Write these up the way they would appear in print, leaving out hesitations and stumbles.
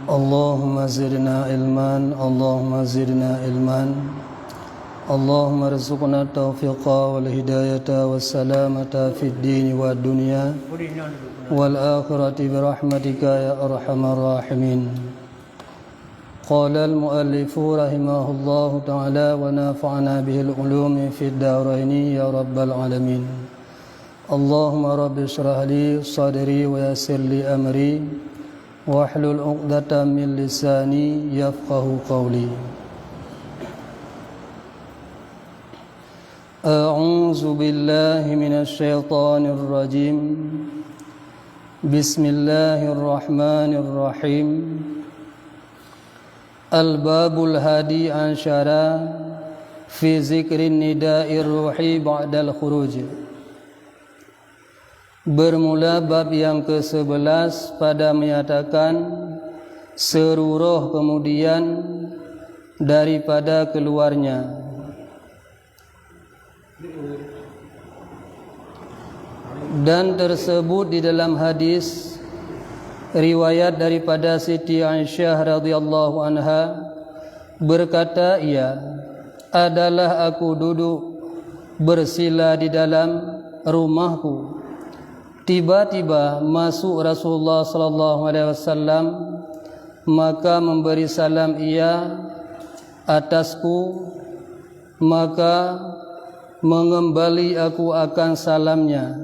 Allahumma zidna ilman, Allahumma zidna ilman, Allahumma rizqna taufiqa wal hidayata was salamata fid dini wad dunya wal akhirati bi rahmatika ya arhamar rahimin. Qala al muallifu rahimahullahu ta'ala wa nafa'ana bihil ulumi fid daraini ya rabbal alamin. Allahumma rabbi shrah li sadri wa yassir li amri wahlul 'uqdatam min lisani yafqahu qawli. A'udzu billahi minasy syaithanir rajim. Bismillahirrahmanirrahim. Al-babul hadi ansyara fi zikrin nida'ir ruhi ba'dal khuruj. Bermula bab yang ke-11 pada menyatakan seru roh kemudian daripada keluarnya. Dan tersebut di dalam hadis riwayat daripada Siti Aisyah radhiyallahu anha berkata, ia adalah aku duduk bersila di dalam rumahku. Tiba-tiba masuk Rasulullah sallallahu alaihi wasallam, maka memberi salam ia atasku, maka mengembali aku akan salamnya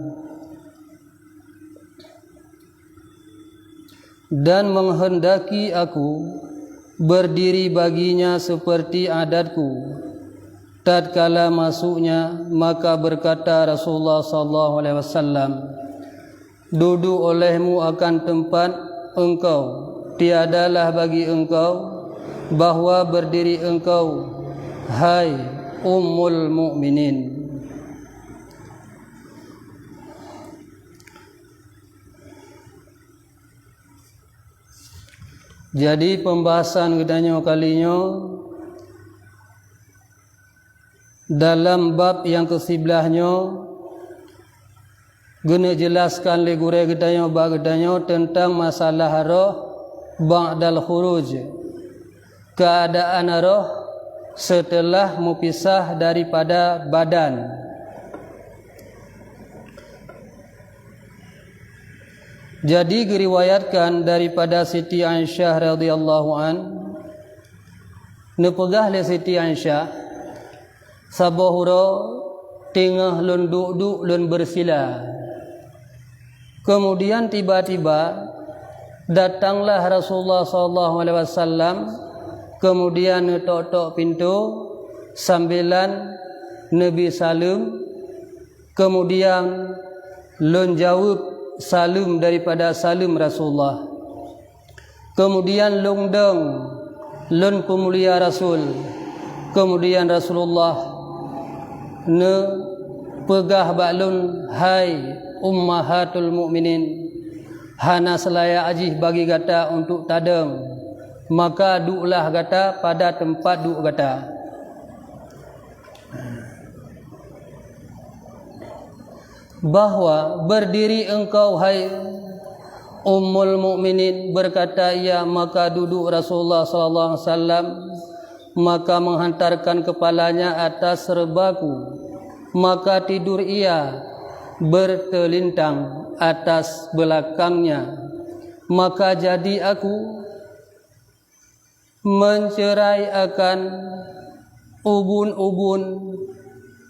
dan menghendaki aku berdiri baginya seperti adatku. Tatkala masuknya, maka berkata Rasulullah sallallahu alaihi wasallam, duduk olehmu akan tempat engkau, tiadalah bagi engkau bahwa berdiri engkau, hai ummul mukminin. Jadi pembahasan kedanya kalinya dalam bab yang ke-11 guna jelaskan le gure gedanya bab gedanya tentang masalah roh ba'dal khuruj, keadaan roh setelah mupisah daripada badan. Jadi diriwayatkan daripada Siti Aisyah radhiyallahu an, nepegah le Siti Aisyah sabahura tengah lun duduk lun bersila. Kemudian tiba-tiba datanglah Rasulullah sallallahu alaihi wasallam, kemudian tok-tok pintu sambilan Nabi salam, kemudian lun jawab salam daripada salam Rasulullah. Kemudian lun deng lun pemulia Rasul. Kemudian Rasulullah ne pegah baklun, hai ummahatul mukminin, hana selaya ajih bagi gata untuk tadem, maka duklah gata pada tempat duk gata. Bahwa berdiri engkau hai ummul mukminin, berkata ia, maka duduk Rasulullah sallallahu alaihi wasallam, maka menghantarkan kepalanya atas serbaku, maka tidur ia bertelintang atas belakangnya. Maka jadi aku mencerai akan ubun-ubun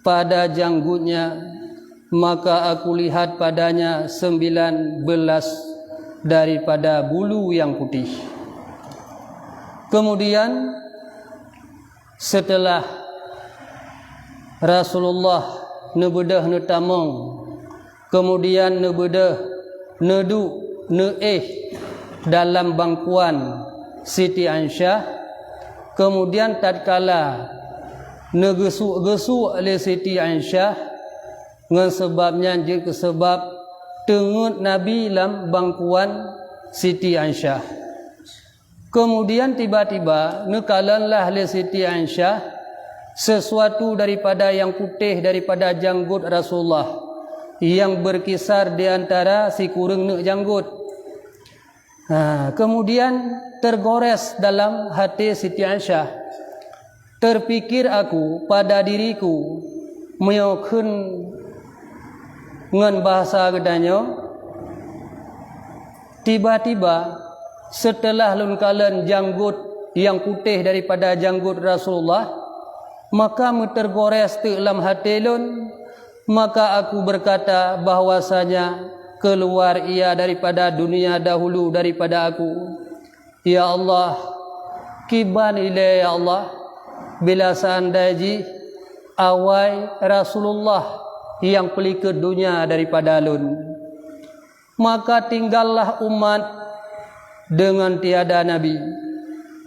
pada janggutnya, maka aku lihat padanya 19 daripada bulu yang putih. Kemudian setelah Rasulullah nebedah netamong, kemudian nebedah neduk dalam bangkuan Siti Aisyah, kemudian tatkala negesuk-gesuk oleh Siti Aisyah, ngan sebabnya je sebab tengut Nabi dalam bangkuan Siti Aisyah. Kemudian tiba-tiba nekalanlah li Siti Aisyah sesuatu daripada yang putih daripada janggut Rasulullah yang berkisar di antara si kurung nek janggut. Kemudian tergores dalam hati Siti Aisyah. Terpikir aku pada diriku menyokun ngan bahasa gedanya. Tiba-tiba setelah lun kalen janggut yang putih daripada janggut Rasulullah, maka tergores dalam hati lun, maka aku berkata bahwasanya keluar ia daripada dunia dahulu daripada aku. Ya Allah, kiban ilai ya Allah, bila seandainya awai Rasulullah yang pergi ke dunia daripada lun, maka tinggallah umat dengan tiada Nabi.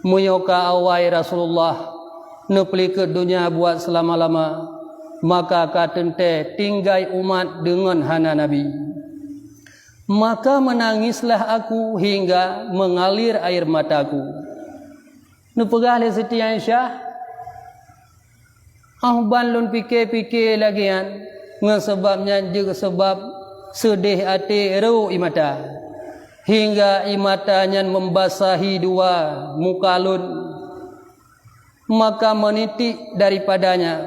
Menyoka awai Rasulullah nepeli ke dunia buat selama-lama, maka katente tinggai umat dengan hana Nabi. Maka menangislah aku hingga mengalir air mataku. Nupegah le Siti Aisyah, ahban lun fikir-fikir lagian, ngesebabnya juga sebab sedih hati ru imata, hingga imatanya membasahi dua muka lun. Maka menitik daripadanya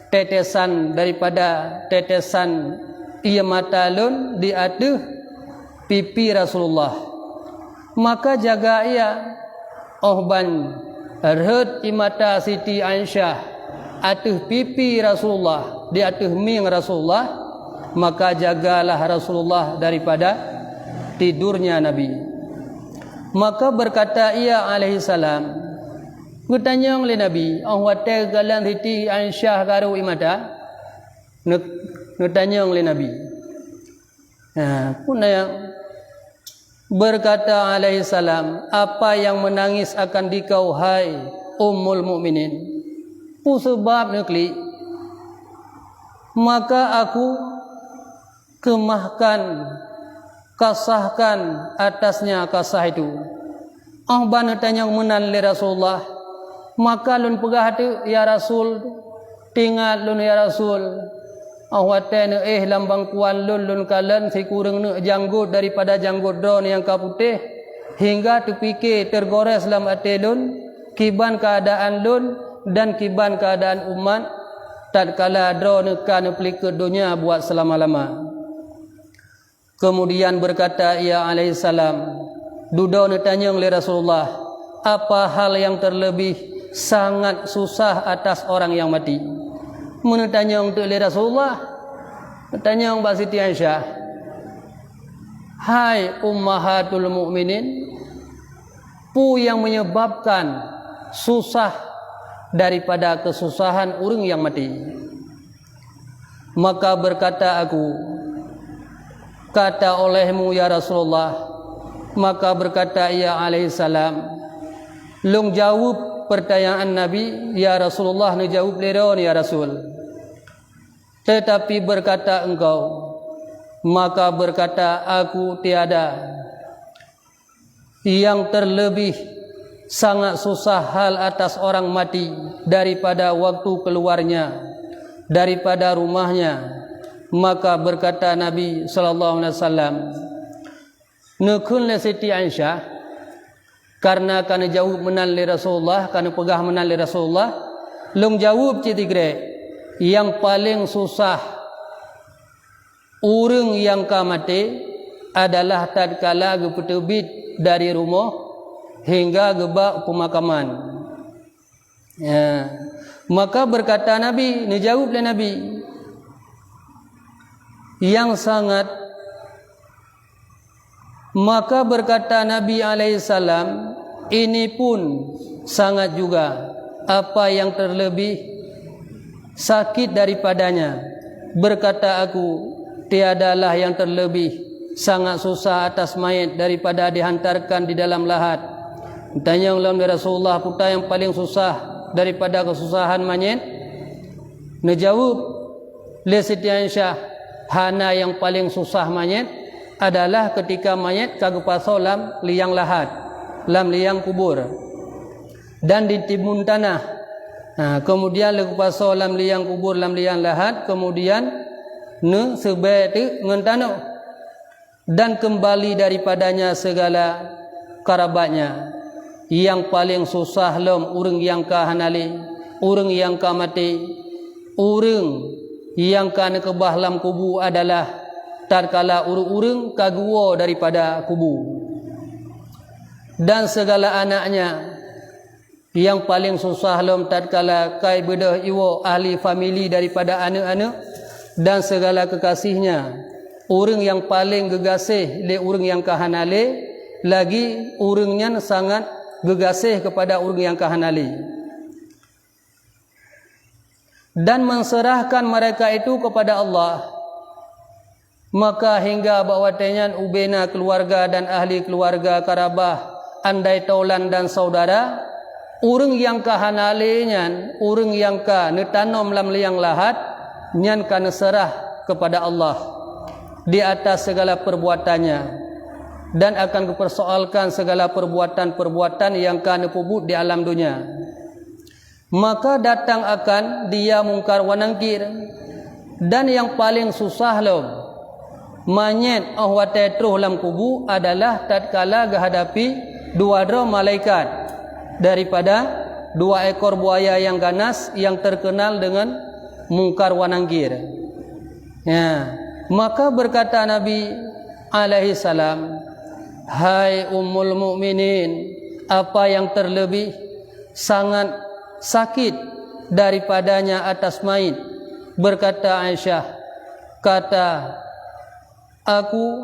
tetesan daripada tetesan ia mata lun di atas pipi Rasulullah. Maka jaga ia ohban erhut imata Siti Aisyah atas pipi Rasulullah, di atas ming Rasulullah, maka jagalah Rasulullah daripada tidurnya Nabi. Maka berkata ia alaihi salam, bertanya oleh Nabi, "Ahwate galan Siti Aisyah garu imata?" Bertanya oleh Nabi. Berkata alaihi salam, "Apa yang menangis akan dikau hai Ummul Mukminin? Pu sebab nekli, maka aku kemahkan, kasahkan atasnya kasah itu." Ahban tanya menan li Rasulullah, maka lun pegah tu ya Rasul, tinggal lun ya Rasul. Awatene lambang kuan lun kalen si kurang ne janggut daripada janggut drone yang kaputih, hingga terfikir tergores dalam hati lun kiban keadaan lun dan kiban keadaan umat tatkala drone kan pergi ke dunia buat selama-lama. Kemudian berkata ia alaihi salam, duda tanya oleh Rasulullah, apa hal yang terlebih sangat susah atas orang yang mati? Menanya untuk Rasulullah, bertanya Mbak Siti Aisyah, hai ummahatul mukminin, pu yang menyebabkan susah daripada kesusahan orang yang mati. Maka berkata aku, kata olehmu ya Rasulullah. Maka berkata ia alaihi salam, long jawab pertanyaan Nabi, ya Rasulullah, ni jawab leron ya Rasul. Tetapi berkata engkau, maka berkata aku tiada yang terlebih sangat susah hal atas orang mati daripada waktu keluarnya daripada rumahnya. Maka berkata Nabi sallallahu alaihi wasallam, nekun le Siti Aisyah, karena kana jawab menal li Rasulullah, kana pegah menal li Rasulullah, long jawab citigre yang paling susah orang yang mati adalah tatkala gepetebit dari rumah hingga gebak pemakaman. Ya. Maka berkata Nabi, dijawab oleh Nabi, yang sangat. Maka berkata Nabi alaihi salam, ini pun sangat juga apa yang terlebih sakit daripadanya. Berkata aku, tiadalah yang terlebih sangat susah atas mayat daripada dihantarkan di dalam lahat. Tanya oleh Rasulullah, putra yang paling susah daripada kesusahan mayat? Menjawab li Siti Aisyah, hana yang paling susah mayat adalah ketika mayat kagepasolam liang lahat. lam liang kubur dan di timun tanah. Kemudian lepas lam liang kubur lam liang lahat, kemudian ne sebaik ngentano dan kembali daripadanya segala karabatnya. Yang paling susah lom urang yang ka hanali, urang yang ka mati, urang yang ka nekebah lam kubu adalah tatkala urang kagua daripada kubu. Dan segala anaknya yang paling susah lom tatkala kai bedah iwo ahli famili daripada anak-anak dan segala kekasihnya. Orang yang paling gegasih le orang yang kahanale, lagi orangnya sangat gegasih kepada orang yang kahanale. Dan menserahkan mereka itu kepada Allah. Maka hingga bawatenya ubena keluarga dan ahli keluarga karabah, andai taulan dan saudara, orang yang kahanale nyan, orang yang ka netanom lam liang lahat, nyan ka neserah kepada Allah di atas segala perbuatannya, dan akan dipersoalkan segala perbuatan-perbuatan yang ka nepubut di alam dunia. Maka datang akan dia mungkar wa nangkir, dan yang paling susah lom manyet ahwate truh lam kubu adalah tatkala gahadapi dua malaikat daripada dua ekor buaya yang ganas yang terkenal dengan mungkar wa nangkir. Ya, maka berkata Nabi alaihi salam, hai ummul mukminin, apa yang terlebih sangat sakit daripadanya atas mayit? Berkata Aisyah, kata aku,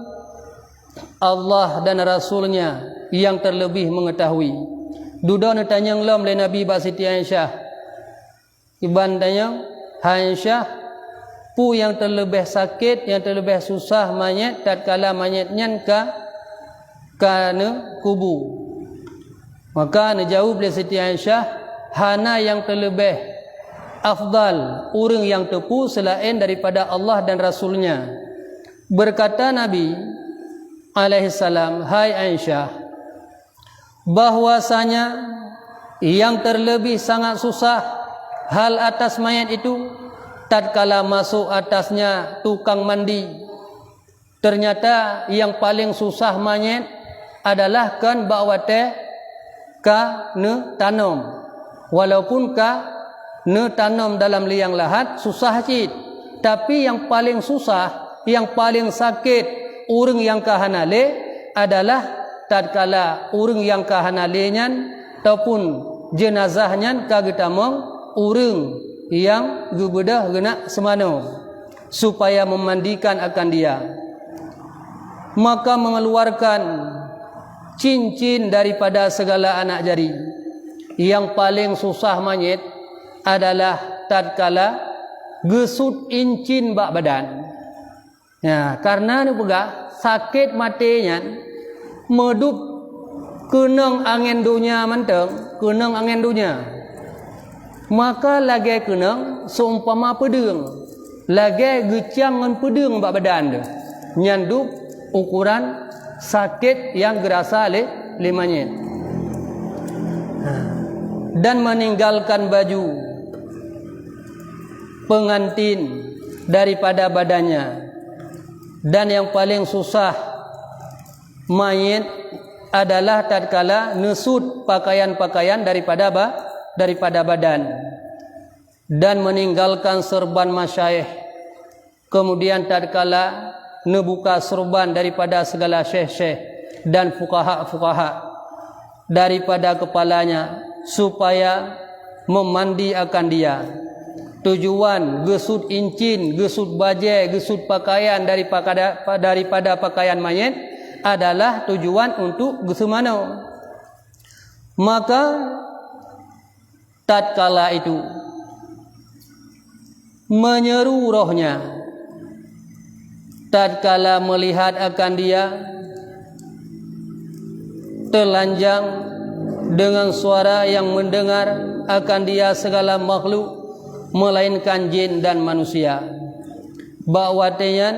Allah dan Rasulnya yang terlebih mengetahui. Duda netanyang lom le Nabi ba Siti Aisyah. Iban tanyang, hai Aisyah, pu yang terlebih sakit, yang terlebih susah mayat tatkala mayatnya kana kubu. Maka nejawab le Siti Aisyah, hana yang terlebih afdal, orang yang tepu selain daripada Allah dan Rasulnya. Berkata Nabi alaihi salam, hai Aisyah, bahwasanya yang terlebih sangat susah hal atas mayat itu tatkala masuk atasnya tukang mandi. Ternyata yang paling susah mayat adalah kan bawate ka ne tanom. Walaupun ka ne tanom dalam liang lahat susah cit, tapi yang paling susah, yang paling sakit orang yang kahanale adalah tatkala orang yang kahanalenya ataupun jenazahnya kagetamong orang yang gubedah gena semano supaya memandikan akan dia. Maka mengeluarkan cincin daripada segala anak jari. Yang paling susah mayit adalah tatkala gesut incin bak badan. Ya, karena ni pegah sakit matinya medup kenang angin dunia manteng, kenang angin dunia. Maka lagi kenang seumpama pedang, lagi gecang ngan pedang bak badan dia. Nyandup ukuran sakit yang gerasa limanya. Dan meninggalkan baju pengantin daripada badannya. Dan yang paling susah mayit adalah tatkala nesut pakaian-pakaian daripada badan dan meninggalkan serban masyayikh. Kemudian tatkala nebuka serban daripada segala syekh-syekh dan fuqaha-fuqaha daripada kepalanya supaya memandi akan dia. Tujuan gesut incin, gesut bajai, gesut pakaian daripada pakaian mayat adalah tujuan untuk gesemano. Maka tatkala itu menyeru rohnya, tatkala melihat akan dia, telanjang dengan suara yang mendengar akan dia segala makhluk melainkan jin dan manusia. Bawatenya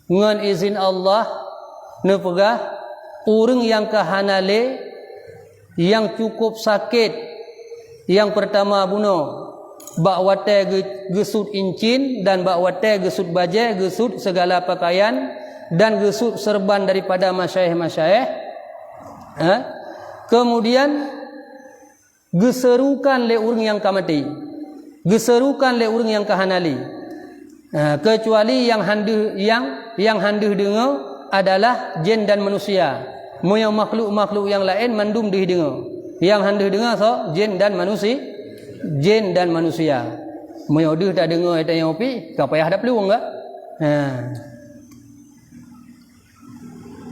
ngan izin Allah nepegah orang yang kahanale yang cukup sakit, yang pertama bunuh bak wate gesut incin dan bak wate gesut baje, gesut segala pakaian dan gesut serban daripada masyayikh-masyayikh. Kemudian geserukan le orang yang kamati, geserukan le orang yang kahanali. Kecuali yang handuh dengar adalah jin dan manusia. Moyo makhluk-makhluk yang lain mandum dih dengar. Yang handuh dengar so jin dan manusia. Jin dan manusia. Moyo dih tak dengar eta yang opi, kau payah dak peluang enggak?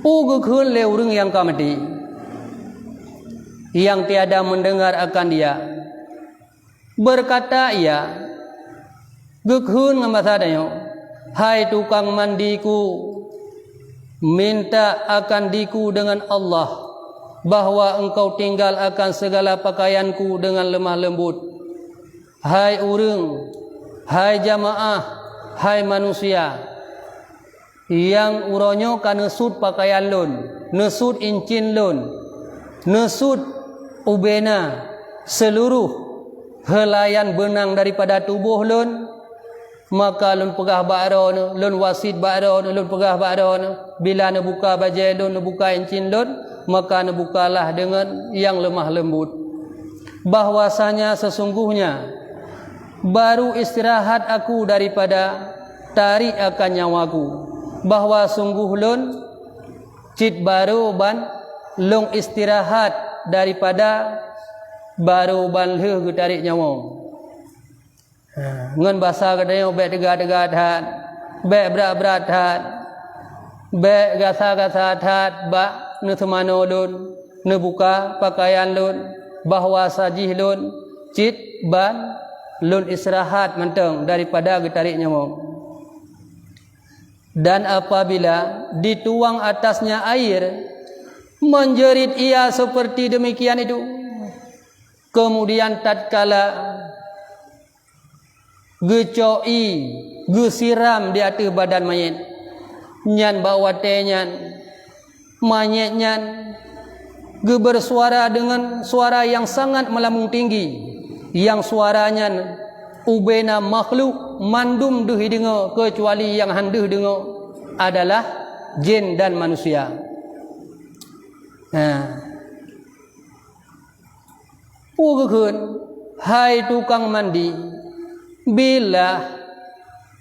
Pugukun le orang yang kamati, yang tiada mendengar akan dia, berkata ia, gekhun ngamasa dayo, hai tukang mandiku, minta akan diku dengan Allah, bahwa engkau tinggal akan segala pakaianku dengan lemah lembut. Hai urang, hai jamaah, hai manusia, yang uronyo kan nesut pakaian lun, nesut incin lun, nesut ubena, seluruh helaian benang daripada tubuh lun, maka lun pegah ba'ron, lun wasit ba'ron, lun pegah ba'ron, bila nak buka bajai lun, nak buka incin lun, maka nak bukalah dengan yang lemah lembut. Bahwasanya sesungguhnya baru istirahat aku daripada tarik akan nyawaku, bahwa sungguh lun cit baru ban long istirahat daripada baru ban leh tarik nyawa. Ngan bahasa kadang bek tegak-tegak hat, bek berat-berat hat, bek gasa-gasa hat, bak ne semano lun, ne buka pakaian lun, bahwa sajih lun cit ban lun istirahat menteng daripada getarik nyawa. Dan apabila dituang atasnya air, menjerit ia seperti demikian itu. Kemudian tatkala gecoi, gesiram di atas badan mayat, nyan bawa tenyan, mayat nyan bersuara dengan suara yang sangat melambung tinggi, yang suaranya ubena makhluk mandum duh dengar, kecuali yang handuh dengar adalah jin dan manusia. Pugukun, hai tukang mandi, bila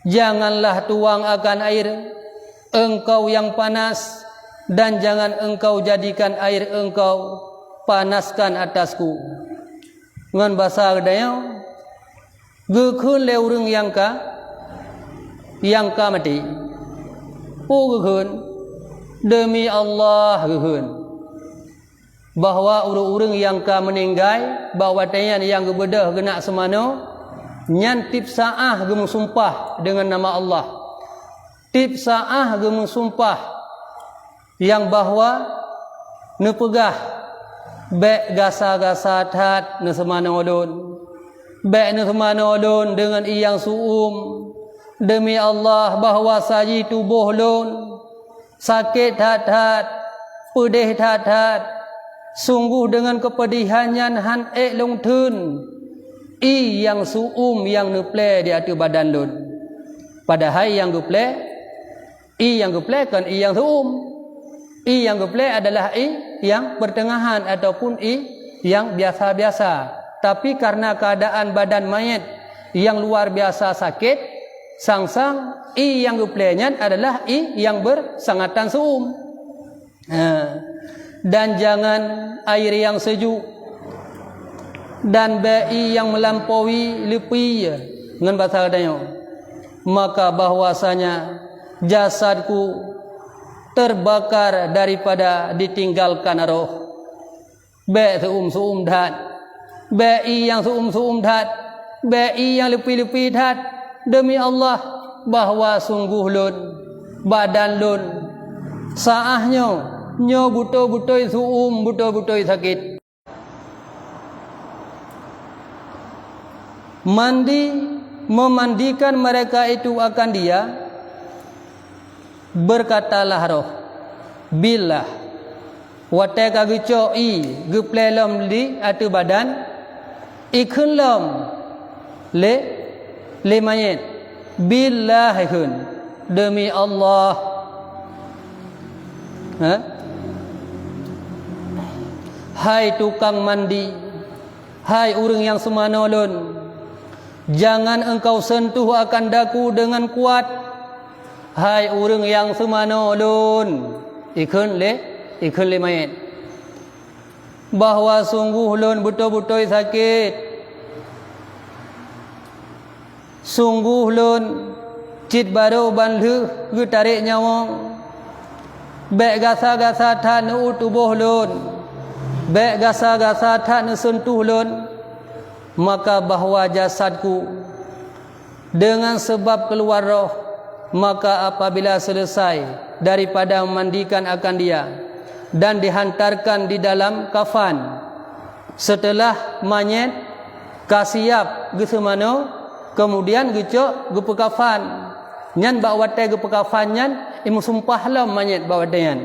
janganlah tuang akan air engkau yang panas, dan jangan engkau jadikan air engkau panaskan atasku. Ngan bahasa Dayak, gekhun le urang yang mati. Gekhun demi Allah gekhun, bahwa urang-urang yang meninggal, bahwa tayan yang gebedah genak semano, nyan tip saah gemu sumpah dengan nama Allah. Tip saah gemu sumpah yang bahwa ne pegah bek gasa-gasa tat ne semana ulun, bek ne semana ulun dengan iyang suum, demi Allah bahwa saji tubuh ulun sakit tat-tat, pedih tat-tat, sungguh dengan kepedihannya han long tun i yang suum yang neple di atas badan lun. Padahal yang geple i yang geple kan i yang suum. I yang geple adalah i yang pertengahan ataupun i yang biasa-biasa. Tapi karena keadaan badan mayat yang luar biasa sakit, sang-sang i yang geplenya adalah i yang bersangatan suum. Dan jangan air yang sejuk dan bai yang melampaui lepi dengan bahasa Dayak, maka bahwasanya jasadku terbakar daripada ditinggalkan roh. Bai suum dat, bai yang suum dat, bai yang lepi-lepi dat, demi Allah bahwa sungguh lun badan lun saahnya nyo buto-butoi suum, buto-butoi sakit. Memandikan mereka itu akan dia, berkatalah roh, bila Wate ka geco i geplelom di atu badan ikun lom le mayit billahi kun demi Allah. Hai tukang mandi, hai urang yang semanolon, jangan engkau sentuh akan daku dengan kuat. Hai urang yang semanolon, ikun le mayit, bahwa sungguh lon betul-betul sakit, sungguh lon cit baru banlu gu tarik nyawa, bek gasa-gasa tak nu tubuh lon, bek gasa-gasa tak nu sentuh lon, maka bahwa jasadku dengan sebab keluar roh, maka apabila selesai daripada memandikan akan dia dan dihantarkan di dalam kafan, setelah mayat kasiap gesemano, kemudian gecok gepe kafan nyan bak wate gepe kafan nyan imu sumpah lah mayat bak wate nyan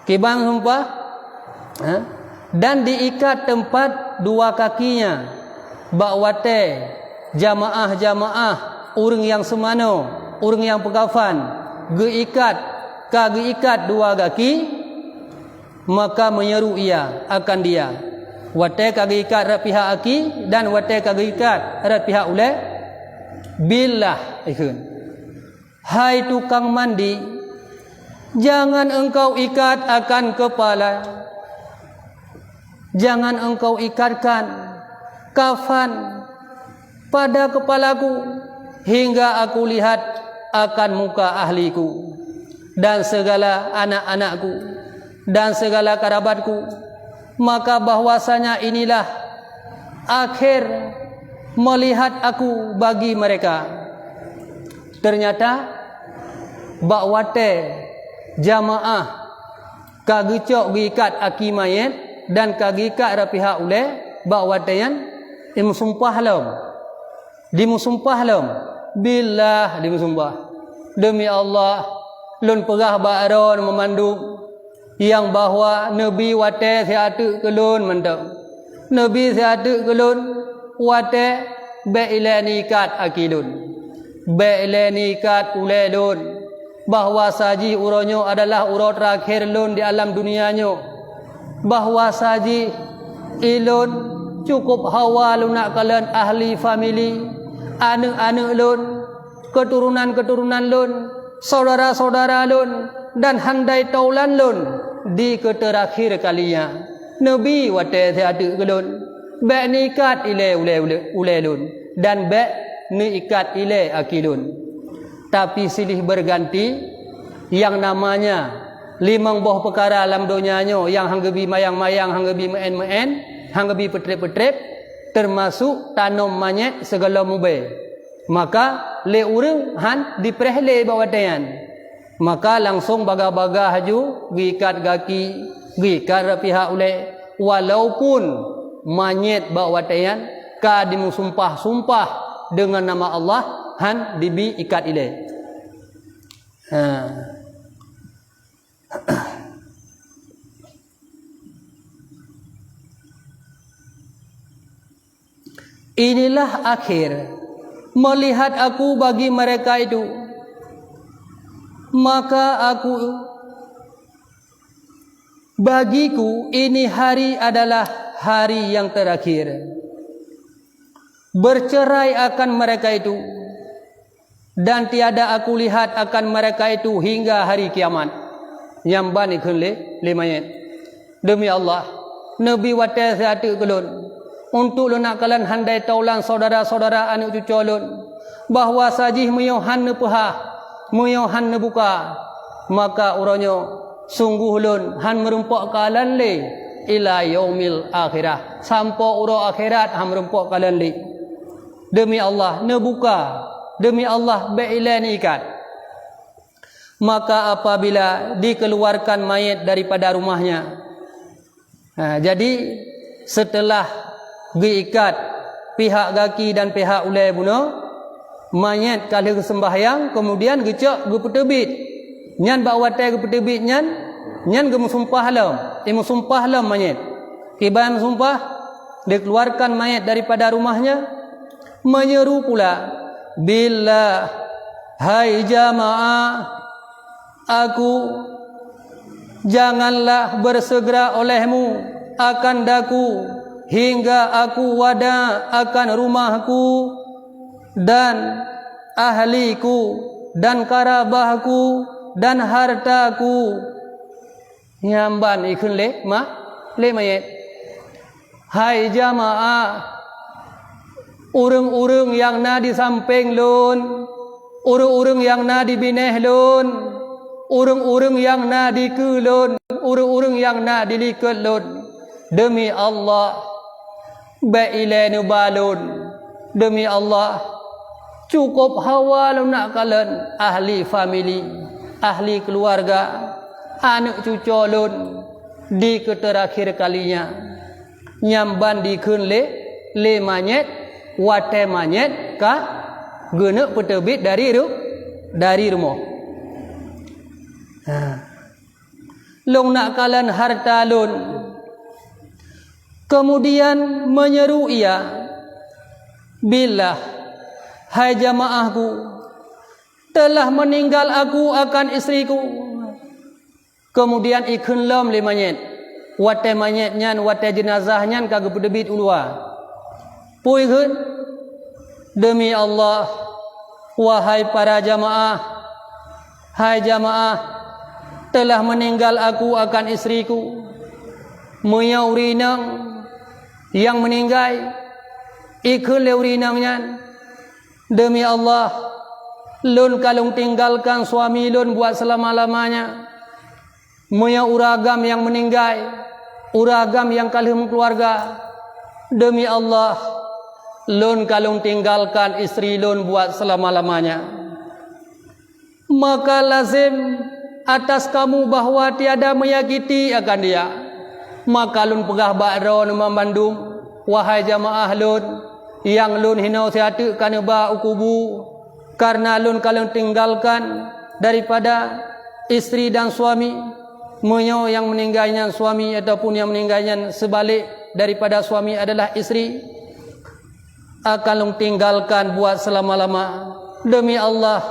kibang sumpah, dan diikat tempat dua kakinya bak wate jamaah urang yang semano, urang yang pekafan geikat dua kaki, maka menyeru ia akan dia wate kageikat rat pihak aki dan wate kageikat rat pihak ule billah ikun. Hai tukang mandi, jangan engkau ikat akan kepala, jangan engkau ikatkan kafan pada kepalaku hingga aku lihat akan muka ahliku dan segala anak-anakku dan segala kerabatku, maka bahwasanya inilah akhir melihat aku bagi mereka. Ternyata bakwate jamaah kagecok gikat aki mayat dan kagikat rapihak ule bakwateyan dimusumpah lom billah dimusumpah demi Allah lun perah ba'ron memandu yang bahwa Nabi wate siatu kelun mantap, Nabi siatu kelun wate be'ilani kat akilun, be'ilani kat ulelun, bahwa saji uronyo adalah uro terakhir lun di alam dunianyo, bahwa saji ilun cukup hawa lunak kalian ahli family, anak-anak lun, keturunan-keturunan lun, saudara-saudara lun, dan handai taulan lun di keterakhir kalinya. Nabi wate siatu kelun bek nikat ile ule lun dan bek ni ikat ile akilun. Tapi silih berganti yang namanya limang boh perkara alam dunianyo yang hanggebi mayang-mayang, hanggebi meen-meen, hanggebi petrep-petrep, termasuk tanam manyet segala mube. Maka le urang han diprehle bawadayan, maka langsung baga-baga haju gikat gaki, gikat pihak ule, walaupun manyet bawadayan ka dimusumpah-sumpah dengan nama Allah han dibi ikat ile. Inilah akhir melihat aku bagi mereka itu, maka bagiku ini hari adalah hari yang terakhir. Bercerai akan mereka itu, dan tiada aku lihat akan mereka itu hingga hari kiamat. Yang bani kunle lemayet. Demi Allah, Nabi wate satu kelun untuk lunakalan handai taulan saudara-saudara anak cucu lun, bahwa sajih muyohan nepehah, muyohan nebuka, maka uronyo sungguh lun han merumpok kalan le ila yaumil akhirah, sampo uro akhirat han merumpok kalan le. Demi Allah nebuka, demi Allah be'ilan ikat. Maka apabila dikeluarkan mayat daripada rumahnya, jadi setelah diikat pihak gaki dan pihak ulai bunuh, mayat kali sembahyang, kemudian gecok gepetebit nyan bak watai gepetebit nyan nyan ge musumpah lam musumpah lam mayit kiban musumpah dikeluarkan mayit daripada rumahnya, menyeru pula, billah, hai jamaah, aku janganlah bersegera olehmu akan daku hingga aku wada akan rumahku dan ahliku dan karabahku dan hartaku. Nyamban ikun le mayit. Hai jamaah, urang-urang yang na di samping lun, urang-urang yang na di bineh lun, urang-urang yang na di kulun, urang-urang yang na di liket lun. Demi Allah, bailenu balun. Demi Allah, cukup hawa lu nak kalen ahli family, ahli keluarga, anak cucu lun di keterakhir kalinya. Nyamban dikeun le manyet wate manyet ka geuna petebit dari rumah. Long nak kalan harta lun. Kemudian menyeru ia, billah, hai jamaahku, telah meninggal aku akan istriku. Kemudian ikun lam le manyet wate manyet nyan wate jenazah nyan kagak pedebit ulua. Pui keun, demi Allah, wahai para jamaah, hai jamaah, telah meninggal aku akan istriku. Muya urinang yang meninggal ikun le urinang nyan. Demi Allah, lun kalung tinggalkan suami lun buat selama-lamanya. Muya uragam yang meninggal, uragam yang kalung keluarga. Demi Allah, lun kalung tinggalkan istri lun buat selama-lamanya. Maka lazim atas kamu bahwa tiada menyakiti akan dia. Maka lun pegah ba'ron memandum, wahai jamaah lun yang lun hinau sehati kana ba ukubu, karena lun kalung tinggalkan daripada istri dan suami. Menyo yang meninggalnya suami ataupun yang meninggalnya sebalik daripada suami adalah istri, akan lung tinggalkan buat selama-lama. Demi Allah,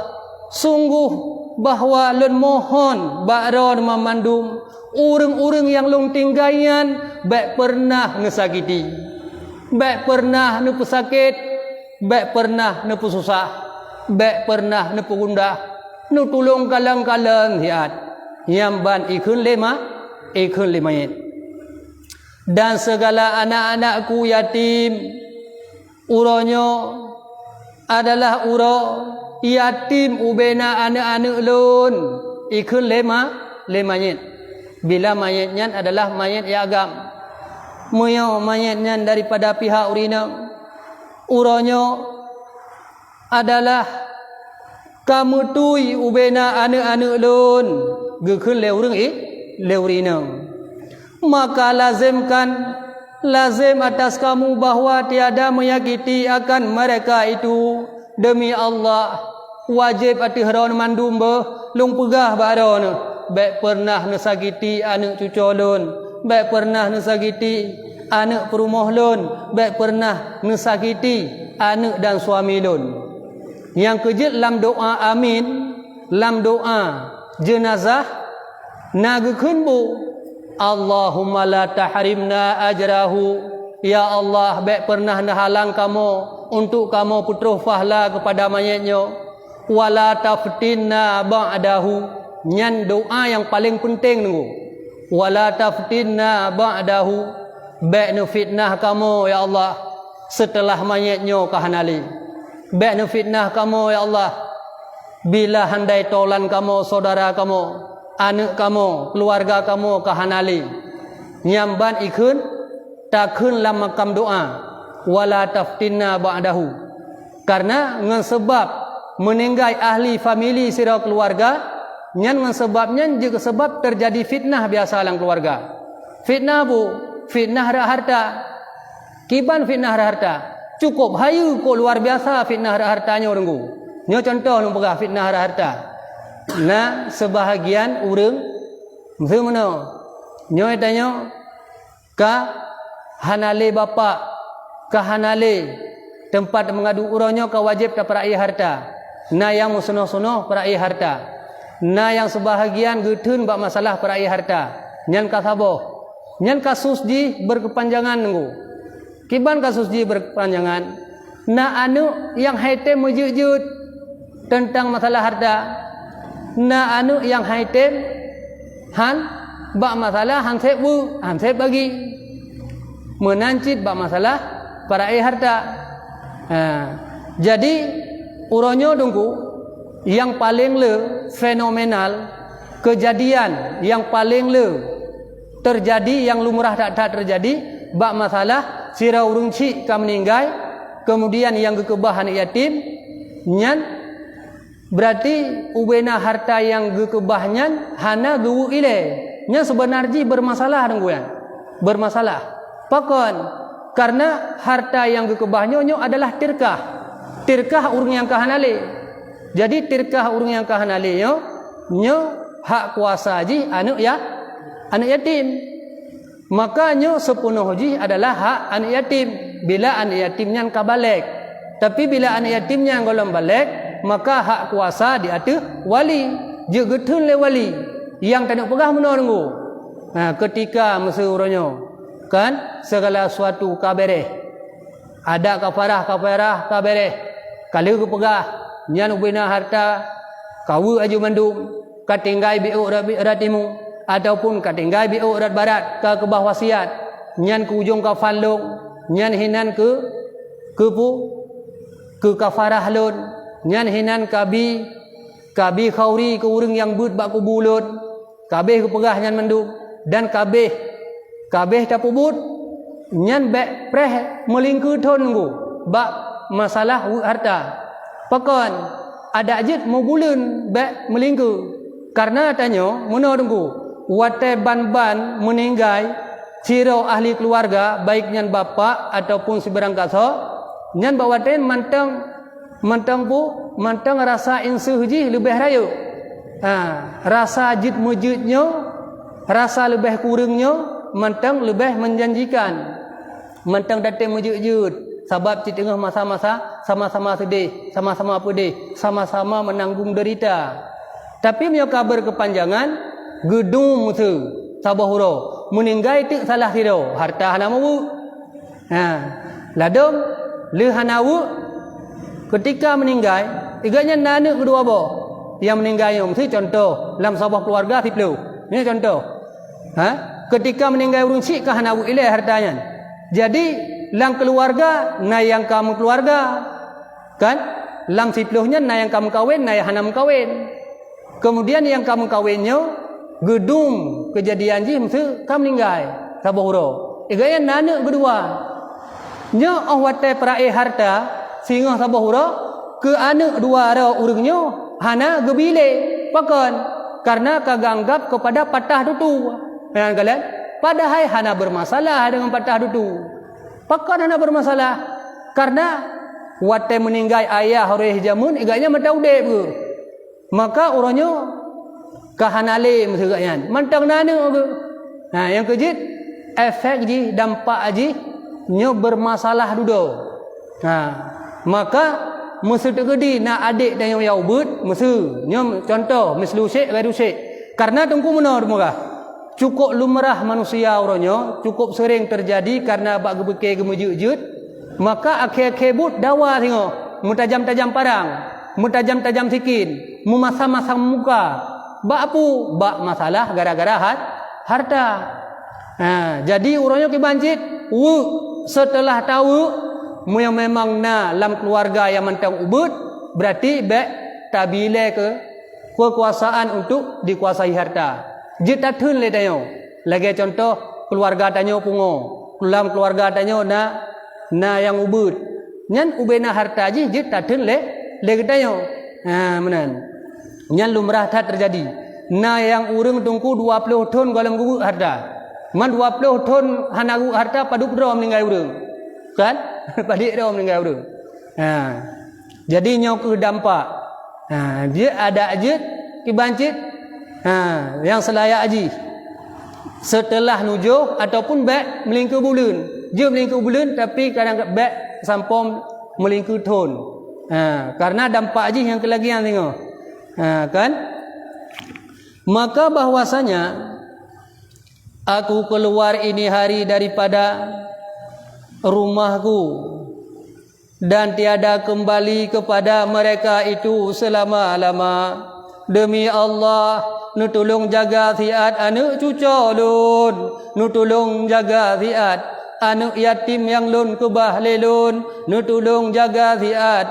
sungguh bahwa lun mohon ba'ron memandum urang-urang yang lung tinggalnya baik pernah ngesakiti, baik pernah nu pesakit, baik pernah nu pesusah, baik pernah nu pegundah, nu tulung kalang-kalang hiat. Nyamban ikun mayit. Dan segala anak-anakku yatim, uronyo adalah uro yatim ubena anak-anak lun. Ikun le mayit. Bila mayitnya adalah mayit yang agam, muyo mayitnya daripada pihak urinang, uronyo adalah kamu tui ubena anak-anak lun. Gekun leurinang. Maka lazim atas kamu bahwa tiada menyakiti akan mereka itu. Demi Allah, wajib atihron mandum lung pegah baron. Baik pernah nesakiti anak cucu lun, baik pernah nesakiti anak perumah lun, baik pernah nesakiti anak dan suami lun. Yang kejut lam doa amin, lam doa jenazah nagukun bu, Allahumma la tahrimna ajrahu. Ya Allah, baik pernah nahalang kamu untuk kamu putuh fahla kepada mayatnya. Wala taftinna ba'dahu. Nyan doa yang paling penting nunggu. Wala taftinna ba'dahu. Baik nu fitnah kamu ya Allah setelah mayatnya kahanali. Baik nu fitnah kamu ya Allah bila handai tolan kamu, saudara kamu, anak kamu, keluarga kamu kahanali. Nyamban ikun takun lam makam doa. Wala taftinna ba'dahu. Karena ngan sebab meninggal ahli famili sira keluarga, nyan ngan sebabnya juga sebab terjadi fitnah biasa dalam keluarga. Fitnah bu, fitnah harta. Kiban fitnah harta. Cukup hayu ko luar biasa fitnah hartanya orangku. Nyo contoh nu pegah fitnah harta. Nah, sebahagian urang Mesti mana? Nyo tanya ka hanale bapa, ka hanale tempat mengadu uronyo ka wajib ta perai harta. Na yang musunoh-sunoh perai harta. Na yang sebahagian geutun bak masalah perai harta. Nyan ka saboh. Nyan kasus di berkepanjangan nunggu. Kiban kasus di berkepanjangan. Na anu yang haitem mujud-jud tentang masalah harta. Na anu yang haitem han bak masalah han sep bagi menancit bak masalah perai harta. Jadi uronyo dungku yang paling le fenomenal, kejadian yang paling le terjadi yang lumrah tak terjadi bak masalah sira urung cik ka meninggal. Kemudian yang kekebahan yatim nyan berarti ubena harta yang gekebahnya hana gewu ile nya sebenarnya bermasalah dengguan bermasalah pakon karena harta yang gekebahnya nyo adalah tirkah urung yang kahanale. Jadi tirkah urung yang kahanale nyo hak kuasa ji anak yatim. Makanya sepenuh ji adalah hak anak yatim bila anak yatimnya kabalik. Tapi bila anak yatimnya golong balik, maka hak kuasa di atas wali. Je getun le wali yang tak nak pegah benar nunggu. Ketika mesuronyo kan segala suatu kabere. Ada kafarah kabere. Kalau ku pegah nyan ubina harta kawu aju mandum katinggai biu ratimu ataupun katinggai biu rat barat ke bawah wasiat nyan ke ujung kafan long nyan hinan ke kafarah lon nyan hinan kabi khauri ke urang yang but bak kubulun kabeh ke pegah nyan mandum dan kabeh tak pubut nyan bek preh melingku thon nggu bak masalah harta pakon ada ajit mau bulan bek melingku karena tanya mana dengku wate ban meninggal ciro ahli keluarga baik nyan bapa ataupun seberang kaso nyan bawaten mantang rasa insuh ji lebih rayu rasa jid mujudnya rasa lebih kurangnya mantang lebih menjanjikan mantang datang mujud sebab di tengah masa-masa sama-sama sedih sama-sama pedih sama-sama menanggung derita tapi punya kabar kepanjangan gedung mutu sabahuro meninggal itu salah siro harta hanamu ladong le hanawu ketika meninggal iganya nanu kedua bo yang meninggal yang mesti contoh dalam sebuah keluarga tiplu ini contoh ketika meninggal urung cik ka hanawu ile hartanya jadi lang keluarga na yang kamu keluarga kan lang tipluhnya na yang kamu kawin na yang hanam kawin kemudian yang kamu kawinnya gedung kejadian ji mesti kamu meninggal sabahuro igaya nanu kedua nya awate perai harta singa sabahuro ke anu dua ara urangnya hana gebile pakon karena kaganggap kepada patah dutu yang kalian padahal hana bermasalah dengan patah dutu pakon hana bermasalah karena wate meninggal ayah horeh jamun iganya mata udep ke maka orangnya kahanale mesegaknya mantang nanu ke yang kejit efek ji dampak ji nyo bermasalah dudo maka musuh tegedi na adik dan yang yaubut musuh nyo contoh mislusik gadusik karena tungku menor moga cukup lumrah manusia orangnya cukup sering terjadi karena bak gebeke gemujud maka akhir-akhir but dawa tengok mutajam-tajam parang mutajam-tajam sikin memasang-masang muka bak masalah gara-gara harta. Jadi orangnya kebanjit setelah tahu yang memang dalam keluarga yang mentang ubud berarti bek tabile ke kekuasaan untuk dikuasai harta. Jita thun le tayo. Lagi contoh keluarga tanyo pungo. Dalam keluarga tanyo na yang ubud. Nyan ubena harta ji jita thun le tayo. Menan. Nyan lumrah tak terjadi. Na yang urang tungku 20 ton golong gugu harta. Man 20 ton hanagu harta paduk ro meninggal urang. Kan? Padik ro meninggal urang. Jadi nyok dampak. Dia ada aja kibancit. Yang selayak aji. setelah nujuh ataupun baik melingkar bulan. Dia melingkar bulan tapi kadang baik sampai melingkar tahun. Karena dampak je yang kelagian tengok. Kan? Maka bahwasanya aku keluar ini hari daripada rumahku dan tiada kembali kepada mereka itu selama-lama. Demi Allah, nu tolong jaga fiat anak cucu lun, nu tolong jaga fiat anak yatim yang lun kebah lelun, nu tolong jaga fiat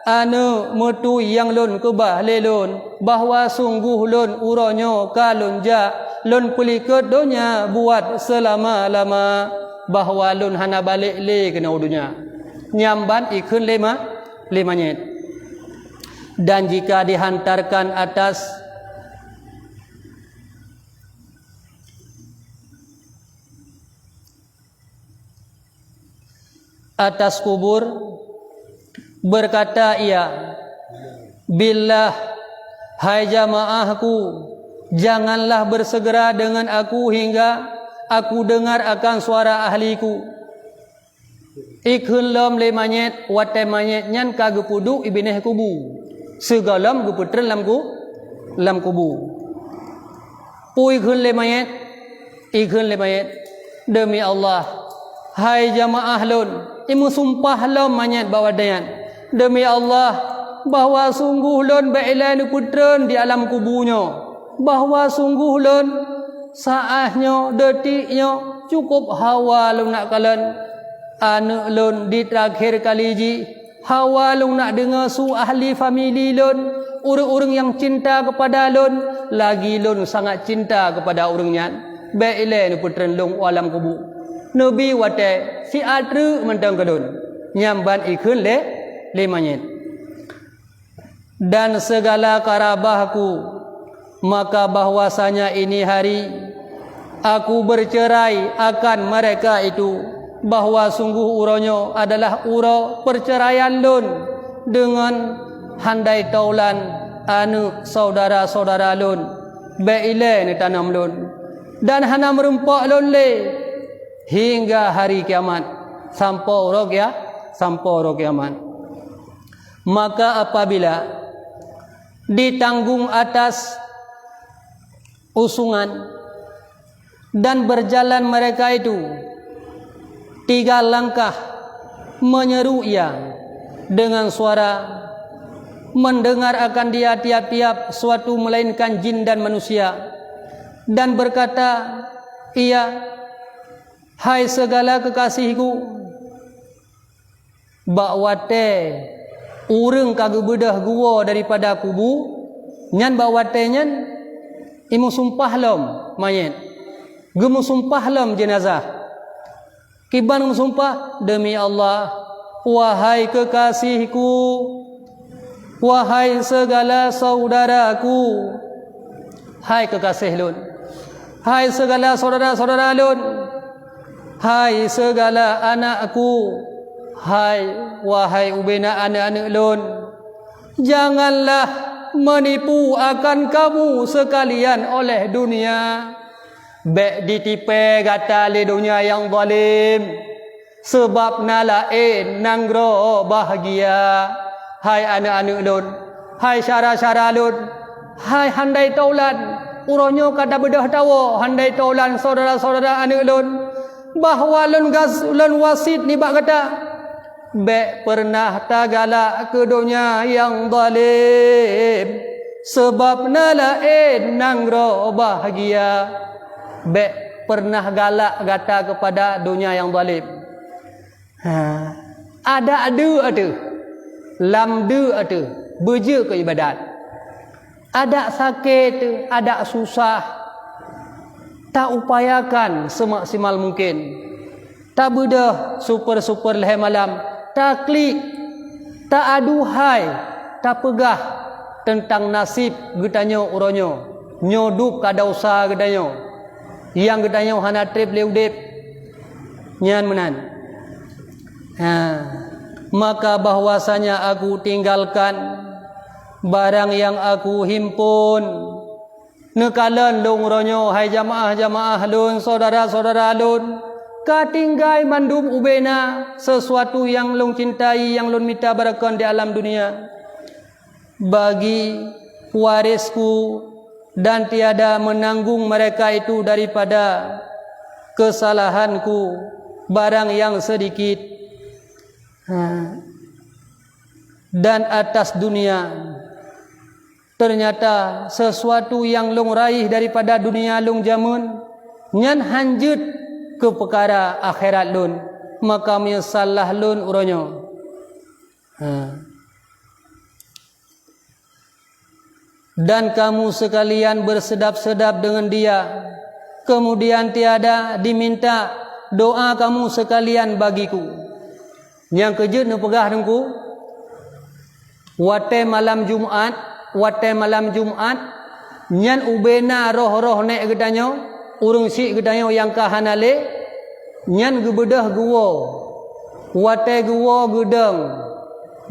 anu metu yang lun kebah lelun, bahwa sungguh lun uronyo kalun ja lun pelikat dunia buat selama-lama, bahwa lun hana balik le kena dunia nyamban ikun lima nyet. Dan jika dihantarkan atas kubur, berkata ia, billah, hai jamaahku, janganlah bersegera dengan aku hingga aku dengar akan suara ahliku. Ikhun lom le manyet watai manyet nyan kagepudu ibineh kubu, segalam geputren lam kubu. Pui ikhun le manyet, demi Allah, hai jamaah lun, imu sumpah lom manyet bawa dayan, demi Allah, bahwa sungguh lun bailan putren di alam kubunya, bahwa sungguh lun saahnya detiknya cukup hawa lun nak kalen anak lun di terakhir kali ji, hawa lun nak dengar su ahli famili lun, orang-orang yang cinta kepada lun, lagi lun sangat cinta kepada orangnya. Bailan putren lun alam kubu. Nabi wate si atru mentang kelun nyamban ikun le manyet. Dan segala karabahku, maka bahwasanya ini hari aku bercerai akan mereka itu, bahwa sungguh uronyo adalah uro perceraian lun dengan handai taulan anu saudara-saudara lun baile ni tanam lun, dan hana merempak lun le hingga hari kiamat, sampai ro kiamat. Maka apabila ditanggung atas usungan dan berjalan mereka itu 3 langkah, menyeru ia dengan suara, mendengar akan dia tiap-tiap suatu melainkan jin dan manusia, dan berkata ia, hai segala kekasihku, bakwate urang kagak bedah gua daripada kubu nyan, bakwate nyan imu sumpah lom mayat, gemu sumpah lom jenazah. Kiban sumpah, demi Allah, wahai kekasihku, wahai segala saudaraku, hai kekasih lun, hai segala saudara-saudara lun, hai segala anakku, wahai ubena anak-anak lun, janganlah menipu akan kamu sekalian oleh dunia. Bek ditipe gata le dunia yang zalim, sebab nalain nanggro bahagia. Hai anak-anak lun, hai syara-syara lun, hai handai taulan, uronyo kada bedah tawo handai taulan saudara-saudara anak lun, bahwa lun wasit ni bak kata, bek pernah tagala ke dunia yang zalim, sebab nalain nanggro bahagia. Bek pernah galak gata kepada dunia yang zalim. Ada lamdu ada beja ke ibadat, ada sakit, ada susah, tak upayakan semaksimal mungkin, tak bedah super lehe malam, tak klik, tak aduhai, tak pegah tentang nasib gedanyo uronyo, nyodup kada usaha gedanyo, yang gedanyo hana trip leudep nyan menan. Maka bahwasanya aku tinggalkan barang yang aku himpun Nekalan long ronyo hai jamaah-jamaah lun, saudara-saudara lun, katinggai mandum ubena sesuatu yang long cintai, yang lun minta barakan di alam dunia. Bagi warisku dan tiada menanggung mereka itu daripada kesalahanku barang yang sedikit. Dan atas dunia ternyata sesuatu yang long raih daripada dunia long jamun nyan hanjut ke perkara akhirat lun, maka menyesallah lun uronyo. Dan kamu sekalian bersedap-sedap dengan dia, kemudian tiada diminta doa kamu sekalian bagiku. Yang kejut nu pegah dengku, wate malam Jumat nyan ubena roh-roh nek gedanyo urung si gedanyo yang kahanale nyan gebedah guwo wate guwo gedeng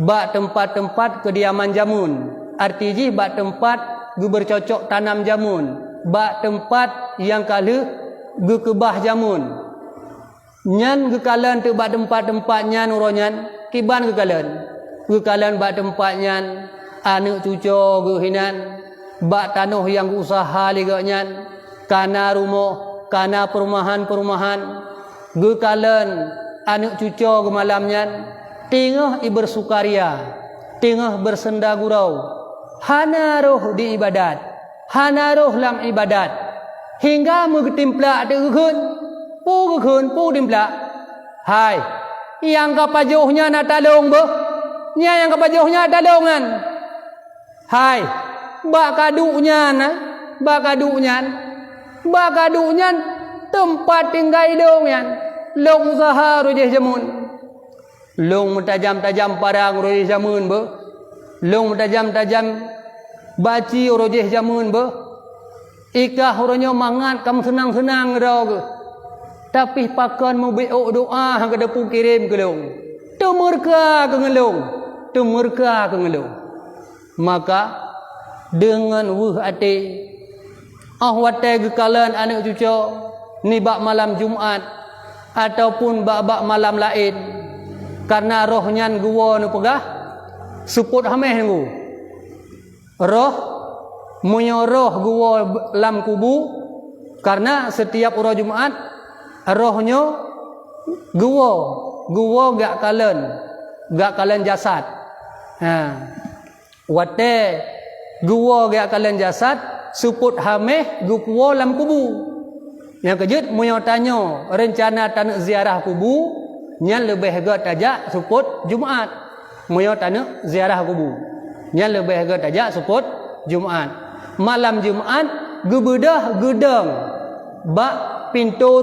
bak tempat-tempat kediaman jamun, artiji bak tempat ge bercocok tanam jamun, bak tempat yang kalu ge kebah jamun nyan ge kalan tu bak tempat-tempat nyan uronyan kiban ge kalan bak tempat nyan anak cucu gehinan bak tanah yang usaha liganyan kana rumah kana perumahan gekalan anak cucu ge malamnyan tingah bersukaria, tingah bersenda gurau, hana roh di ibadat, hana roh lam ibadat, hingga mengetimplak degekun pu timplak. Hai yang kapajohnya nak talong beh nya yang kapajohnya talongan. Hai, bak kaduknya tempat tinggal dong yan. Long usaha rojeh jamun. Long tajam-tajam parang rojeh jamun be. Long tajam-tajam baci rojeh jamun be. Ikah oronyo mangat kamu senang-senang rog. Tapi pakan mau beok doa hang kedepu kirim ke long. Temurka ke ngelong. Maka dengan hati wate gekalan anak cucu ni bak malam Jumat ataupun bak malam lain, karena rohnya guwa nu pegah suput hameh ngu roh menyoroh guwa lam kubu, karena setiap ura Jumat rohnya guwa gak kalen jasad. Wate guwa gak kalian jasad suput hameh guwa lam kubu. Yang kejut munyo tanyo rencana tanah ziarah kubu nyan lebih gak tajak suput Jumat. Munyo tanah ziarah kubu nyan lebih gak tajak suput Jumat. Malam Jumat gebedah gedeng bak pintu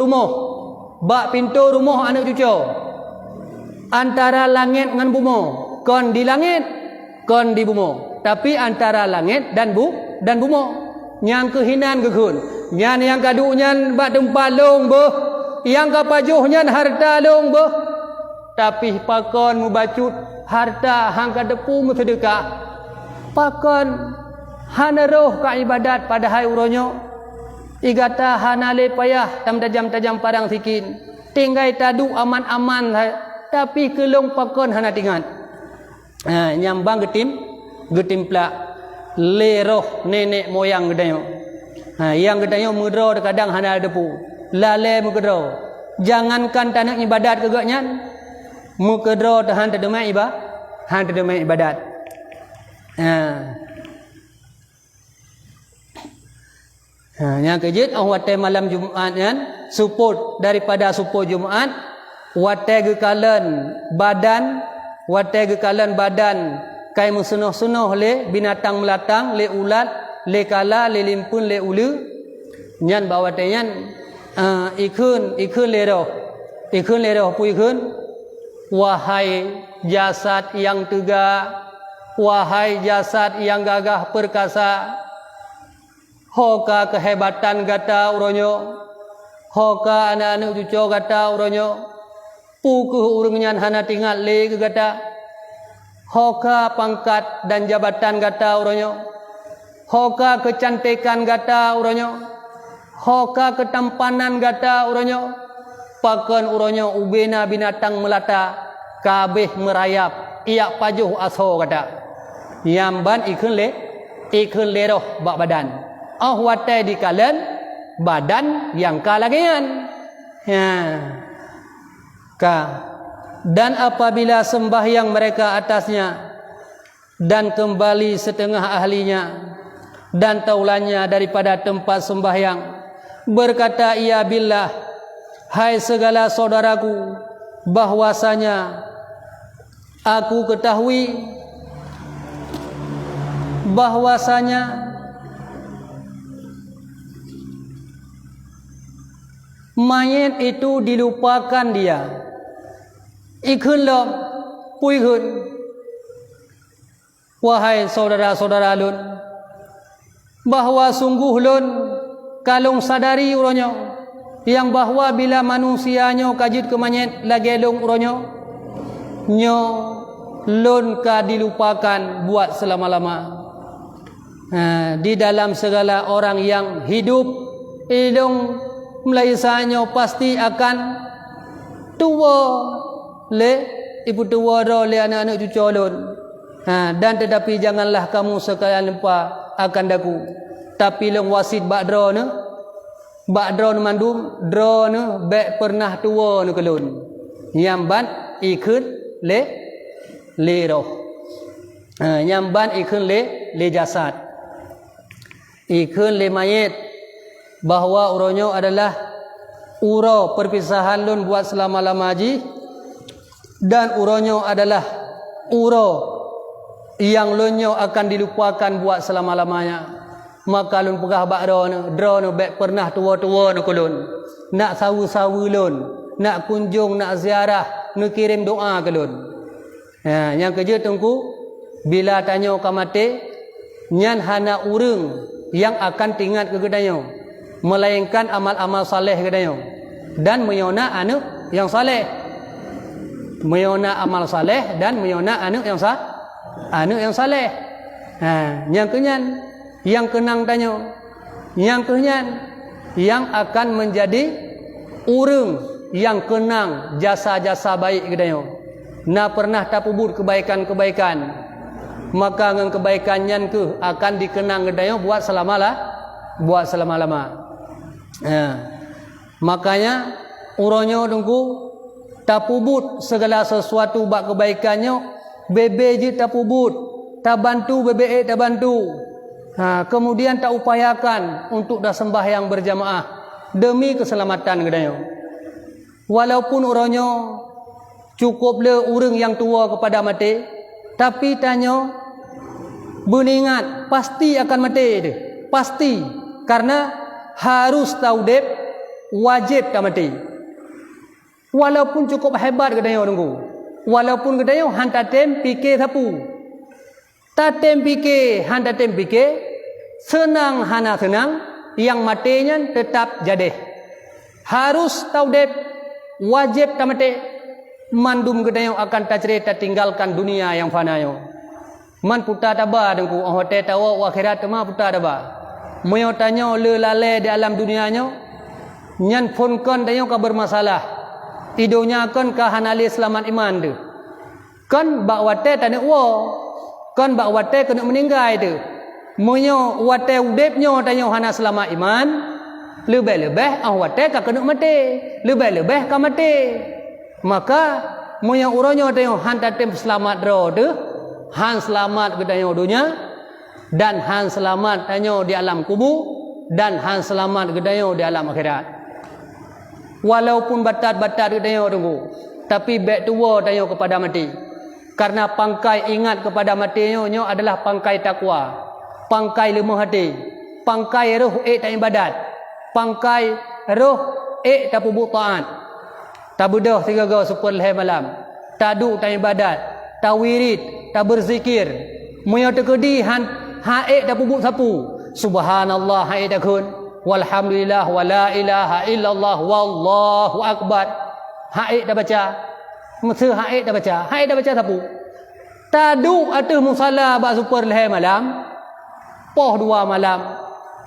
rumah anak cucu antara langit dengan bumi. Kon di langit, kon di bumi. Tapi antara langit dan bumi. Yang kehinan gekun. Yang kaduknya bak tempat long beh. Yang kapajuhnya harta long beh. Tapi pakon mubacut harta hang kadepu sedekah. Pakon hana roh ka ibadat pada hai uronyo. Igata hana le payah tam tajam-tajam parang sikin. Tinggai tadu aman-aman tapi kelong pakon hana tingat. Nyambang getimpla leroh nenek moyang gedayo. Yang gedayo mudro kadang hana depu. Lale mugedro. Jangankan tanah ibadat kegaknya mugedro tahan tedemai ibadat. Yang kejut wate malam Jumat yan suput daripada suput Jumat wate gekalan badan kai musunuh-sunuh le binatang melatang le ulat le kala le limpun le ulu nyan bawa tenyan ikun le roh pu ikun wahai jasad yang tegak, wahai jasad yang gagah perkasa, hoka kehebatan gata uronyo, hoka anak-anak cucu gata uronyo, pukuh urungnyan hana tinggal le gata, hoka pangkat dan jabatan gata uronyo, hoka kecantikan gata uronyo, hoka ketampanan gata uronyo, pakan uronyo ubena binatang melata kabeh merayap ia pajuh aso kata yamban ikun le roh bak badan watai di kalen badan yang kalagian ya ka dan apabila sembahyang mereka atasnya dan kembali setengah ahlinya dan taulannya daripada tempat sembahyang berkata ia billah hai segala saudaraku bahwasanya aku ketahui bahwasanya mayat itu dilupakan dia ikun lo pui hun wahai saudara-saudara lun bahwa sungguh lun kalung sadari uronyo yang bahwa bila manusianya kajut ke mayat lagelung uronyo nyo lun ka dilupakan buat selama-lama. Di dalam segala orang yang hidup hidung melaisanya pasti akan tua le ibu tua ro le anak-anak cucu lun. Dan tetapi janganlah kamu sekalian lupa akan daku. Tapi long wasit bakdro ne bakdro ne mandum dro ne bek pernah tua ne kelun. Nyamban ikut le roh. Nyamban ikut le jasad. Ikut le mayat bahwa uronyo adalah uro perpisahan lun buat selama-lama haji dan uronyo adalah uro yang lunyo akan dilupakan buat selama-lamanya. Maka lun pegah bak drone bek pernah tua-tua nu kulun nak sawu-sawu lun nak kunjung nak ziarah nu kirim doa ke lun. Yang kerja tunggu bila tanya kamate nyan hana urang yang akan tinggal ke gedayo melainkan amal-amal saleh gedayo dan menyona anu yang saleh menyona amal saleh dan menyona anu yang saleh. Yang kenyan yang kenang tanyo yang kenyan yang akan menjadi urang yang kenang jasa-jasa baik gedayo na pernah tapubut kebaikan-kebaikan maka dengan kebaikan nyan ke akan dikenang gedayo buat selama-lama. Makanya uronyo tunggu tapubut segala sesuatu bak kebaikannya bebe je tapubut tak bantu bebe tak bantu. Kemudian tak upayakan untuk dah sembahyang berjamaah demi keselamatan gedayo. Walaupun uronyo cukup le urang yang tua kepada mati tapi tanya beningat pasti akan mati dia. Pasti karena harus tahu dep wajib tak mati. Walaupun cukup hebat gedayo tunggu. Walaupun gedayo hanta tem fikir sapu. Tatem fikir hanta tem fikir senang hana senang yang matinya tetap jadi. Harus tahu dep wajib tak mati. Mandum gedayo akan tak tinggalkan dunia yang fanayo. Man puta taba dengku hote tawa akhirat ma puta taba. Moyo tanyo le lale di alam dunianyo nyan phon kon tanyo ka bermasalah. Idonya kon ka hanali selamat iman de. Kon bak wate tane wo. Kon bak wate kena meninggal de. Moyo wate udepnyo tanyo hana selamat iman. Lebih-lebih wate ka kena mati. Lebih-lebih ka mati. Maka moyo uronyo tanyo han tatem selamat ro de. Han selamat gedayo dunia dan han selamat tanyo di alam kubur dan han selamat gedayo di alam akhirat. Walaupun batat-batat gedayo tunggu tapi bek tua tanyo kepada mati. Karena pangkai ingat kepada matinya adalah pangkai takwa, pangkai lemah hati, pangkai roh tak ibadat, pangkai roh tak pubuk taat. Tak bedah 3 gau super leh malam. Tak duk tak ibadat, tak wirid, tak berzikir. Moyo tekedi han haek tak pubuk sapu. Subhanallah haek tak kun. Walhamdulillah wala ilaha illallah wallahu akbar. Haek tak baca. Masa haek tak baca. Haek tak baca sapu. Tak duk atuh musalla ba super leh malam. poh 2 malam,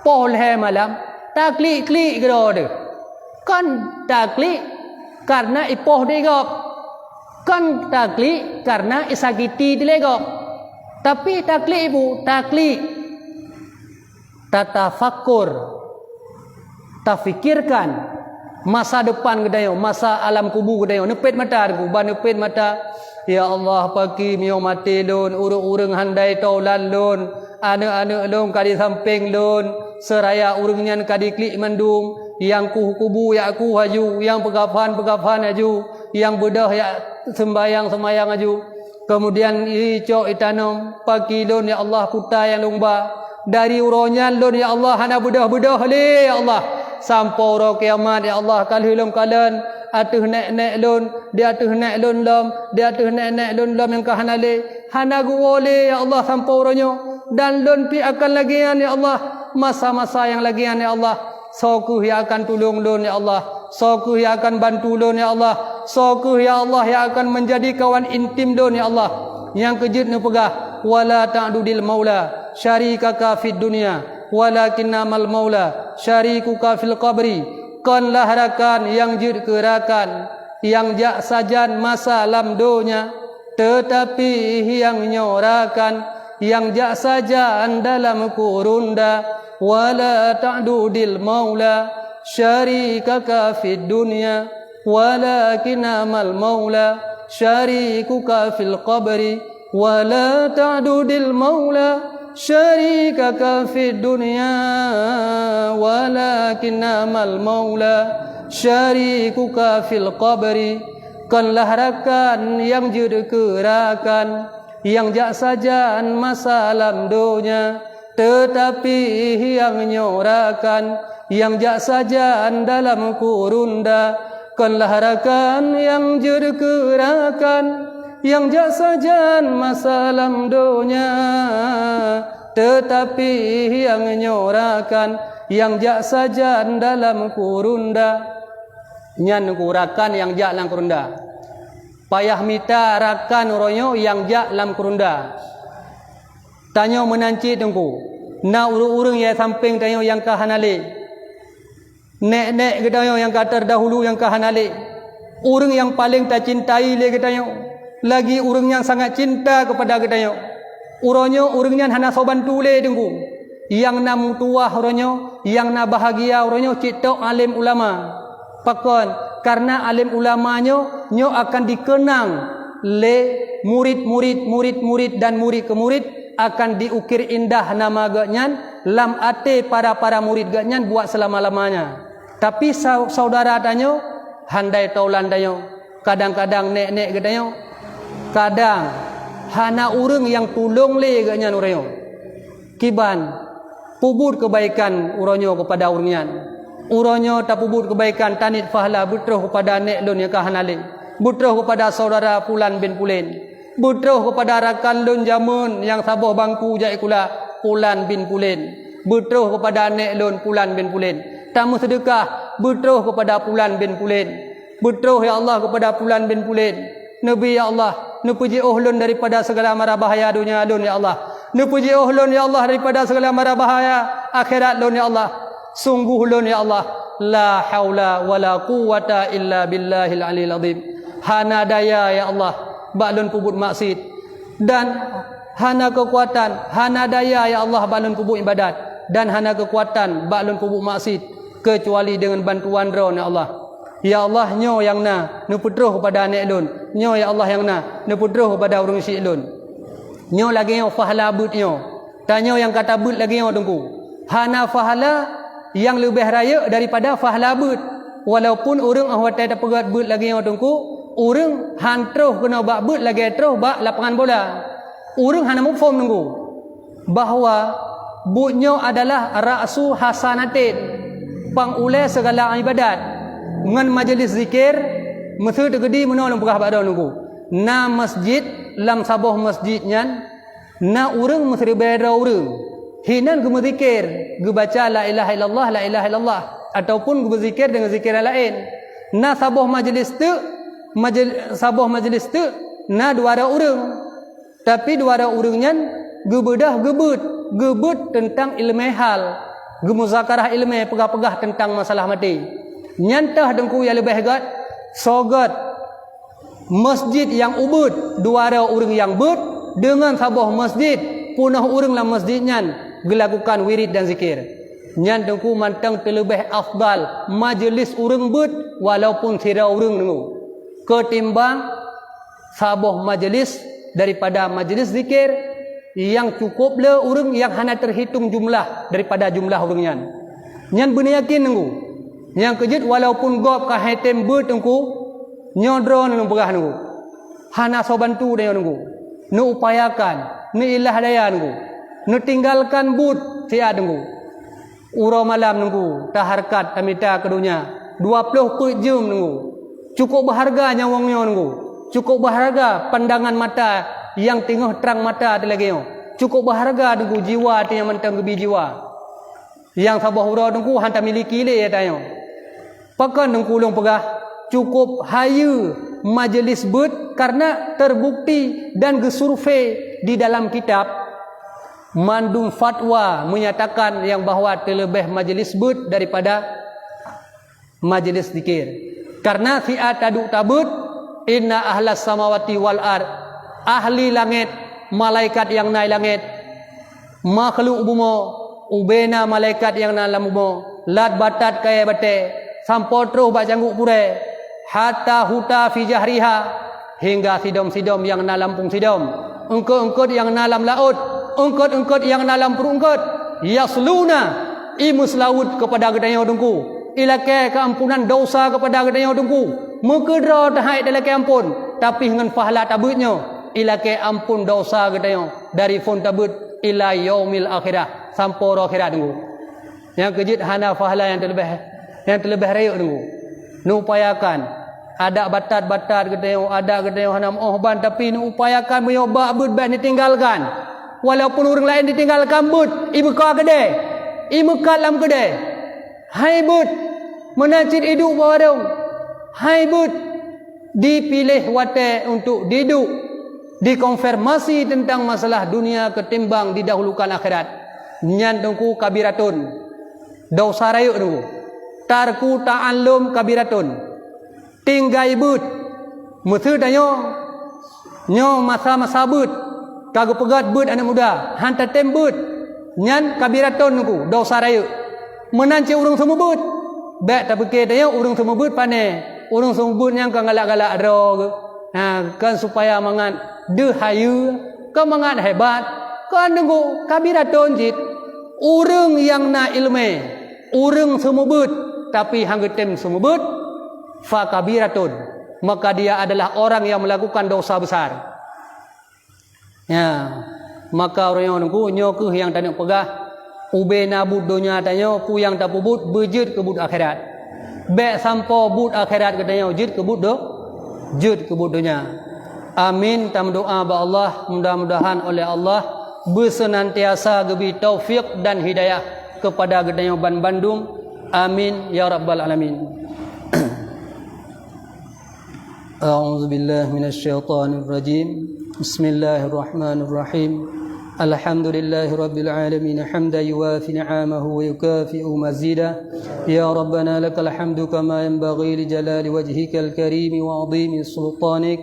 poh leh malam, taklik-klik gedo de. Kan taklik karena ipoh digop. Kan taklik karena isagiti dilegop. Tapi taklik ibu, taklik tatafakur, tafikirkan masa depan gedayo, masa alam kubur gedayo. Nepet mata ku, ban nepet mata. Ya Allah pagi mio mati lun, urung-urung handai taulan lun, ane-ane lun kadi samping lun, seraya urungnya kadi klik mendung, yang kubu ya aku haju, yang pegafan haju, yang bedah ya sembayang haju. Kemudian icok itanom pagi lun ya Allah kuta yang lumba, dari uronya lun ya Allah hana bedah-bedah le ya Allah. Sampai ro kiamat ya Allah kalhilum kalen atuh nek lun dia atuh nek lun lom dia atuh nek lun lom yang kahanale hana guole ya Allah sampai ronyo dan lun pi akan lagian ya Allah masa-masa yang lagian ya Allah sokuh ya akan tulung lun ya Allah sokuh ya akan bantu lun ya Allah sokuh ya Allah yang akan menjadi kawan intim lun ya Allah yang kejut nu pegah wala ta'dudil maula syarikaka fid dunya walakinnamal maula syarikuka fil qabri. Kan laharakan yang jid kerakan yang jak sajan masa alam dunia, tetapi yang nyorakan yang jak sajan dalam kurunda. Wala ta'dudil maula syarikaka fid dunya walakinnamal maula syarikuka fil qabri. Wala ta'dudil maula syarikaka fid dunya walakinnamal maula syarikuka fil qabri. Kan laharakan yang jud kerakan yang jak sajan masa alam dunia, tetapi yang nyorakan yang jak sajan dalam kurunda. Kan laharakan yang jud kerakan yang jak sajan masa alam dunia, tetapi yang nyorakan yang jak sajan dalam kurunda. Nyan kurakan yang jak dalam kurunda. Payah mita rakan uronyo yang jak dalam kurunda. Tanyo menanci tengku. Na urung-urung ya samping tanyo yang kahanale. Nek-nek gedayo yang katar dahulu yang kahanale. Urung yang paling tak cintai le gedayo. Lagi urang yang sangat cinta kepada gedayo. Uronyo urangnya hana soban tule dengku. Yang na mutuah uronyo, yang na bahagia uronyo cipta alim ulama. Pakon karena alim ulamanya nyo akan dikenang le murid dan murid ke murid akan diukir indah nama ganyan lam ate para murid ganyan buat selama-lamanya. Tapi saudara tanyo handai taulan dayo. Kadang-kadang nek-nek gedayo. Kadang hana urang yang tulung le ganyan uronyo. Kiban pubut kebaikan uronyo kepada urangnya. Uronyo tak pubut kebaikan tanit fahla butroh kepada nek lun yang kahanale. Butroh kepada saudara Pulan bin Pulen. Butroh kepada rakan lun jamun yang saboh bangku jai kula Pulan bin Pulen. Butroh kepada nek lun Pulan bin Pulen. Tamu sedekah butroh kepada Pulan bin Pulen. Butroh ya Allah kepada Pulan bin Pulen. Nabi ya Allah, nu puji ulun daripada segala mara bahaya dunia lun ya Allah. Nu puji ulun ya Allah daripada segala mara bahaya akhirat lun ya Allah. Sungguh lun ya Allah, la haula wala quwata illa billahil aliyil azim. Hana daya ya Allah, baklun pubut maksud dan hana kekuatan, hana daya ya Allah baklun pubut ibadat dan hana kekuatan baklun pubut maksud kecuali dengan bantuan ron ya Allah. Ya Allah nyo yang na nu putroh kepada anak lun. Nyo ya Allah yang na nu putroh kepada urang syik lun. Nyo lagi nyo fahala but nyo. Tanyo yang kata but lagi nyo tunggu. Hana fahala yang lebih raya daripada fahala but. Walaupun urang ahwat tak pegat but lagi nyo tunggu, urang hantroh kena bak but lagi troh bak lapangan bola. Urang hana mufham tunggu bahawa but nyo adalah ra'su hasanatin, pangulai segala ibadat. Ngan majlis zikir mesti tegedi menolong pegah bak nunggu. Na masjid lam saboh masjidnya na urang mesti beda urang. Hinan ge zikir, ge baca la ilaha illallah ataupun ge zikir dengan zikir lain. Na saboh majlis tu na dua urang. Tapi dua urangnya ge bedah gebut gebut tentang ilmu hal, gemuzakarah ilmu pegah-pegah tentang masalah mati. Nyantah dengku yang lebih hebat, sogat masjid yang ubud, dua orang yang bud dengan sabah masjid, punah orang lah masjidnya gelakukan wirid dan zikir. Nyan dengku mantang terlebih afdal majlis orang bud walaupun tidak orang dengku ketimbang sabah majlis daripada majlis zikir yang cukup le orang yang hanya terhitung jumlah daripada jumlah orangnya. Nyan benar yakin dengku. Yang kejut walaupun gop ka hatem bud dengku nyodro nang pegah dengku. Hana so bantu dia dengku. Nu upayakan, nu ilah daya dengku. Nu tinggalkan bud sia dengku. Uro malam dengku, taharkat amita kedunya 20 jam dengku. Cukup berharga nyawangnya dengku. Cukup berharga pandangan mata yang tengah terang mata ada lagi. Cukup berharga dengku jiwa yang mentang gebi jiwa. Yang sabah uro dengku hantar miliki le ya tayo. Pakan dengku long pegah cukup hayu majlis bud karena terbukti dan gesurvei di dalam kitab mandum fatwa menyatakan yang bahawa terlebih majlis bud daripada majlis zikir. Karena fi'at taduk tabut inna ahlas samawati wal ard, ahli langit, malaikat yang naik langit, makhluk bumi, ubena malaikat yang dalam bumi, lat batat kaya bate, sampotro bacangguk pure, hatta huta fi jahriha, hingga sidom-sidom yang dalam pung sidom, engkot-engkot yang dalam laut, engkot-engkot yang dalam perungkot, yasluna imus laut kepada gedanya dengku, ilake keampunan dosa kepada gedanya dengku, mengkedra tahai dalake ampun, tapi dengan pahala tabutnya, ilake ampun dosa gedanya dari fun tabut ila yaumil akhirah, sampai akhirat dengku. Yang kejut hana pahala yang terlebih rayuk dengku. Nu upayakan ada batat-batat gedaya, ada gedaya hana mohban, tapi nu upayakan menyobak bud baik ditinggalkan. Walaupun orang lain ditinggalkan bud, ibu kau gede, ibu kalam gede. Hai bud, menacit hidup bawarung. Hai bud, dipilih wate untuk diduk, dikonfirmasi tentang masalah dunia ketimbang didahulukan akhirat. Nyan dengku kabiratun, dosa rayuk dengku. Tarku ta'allum kabiratun, tinggai bud, musuh danyo, nyo masa-masa bud, kagak pegat bud anak muda, hantar tem bud, nyan kabiratun dengku, dosa rayuk. Menanci urung semua bud, baik tak fikir danyo urung semua bud pane, urung semua bud yang kan galak-galak adro, kan supaya mangan dehayu, kan mangan hebat, kan dengku kabiratun jit, urung yang na ilmu, urung semua bud, tapi hanggetem sumubut fakabiratun, maka dia adalah orang yang melakukan dosa besar. Ya, maka orang yang nunggu nyokuh yang tanya pegah ube nabut dunia tanya ku yang tak bud bejut ke bud akhirat. Bek sampo bud akhirat katanya jut ke bud do jut ke bud dunia. Amin. Tam doa ba Allah, mudah-mudahan oleh Allah bersenantiasa gebi taufik dan hidayah kepada gedanya Ban Bandung. Amin ya rabbal alamin. A'udzu billahi minasy syaithanir rajim. Bismillahirrahmanirrahim. Alhamdulillahi rabbil alamin hamdan yuwafi ni'amahu wa yukafi'u mazida. Ya rabbana lakal hamdu kama yanbaghi li jalali wajhikal karim wa 'azimi sultanik.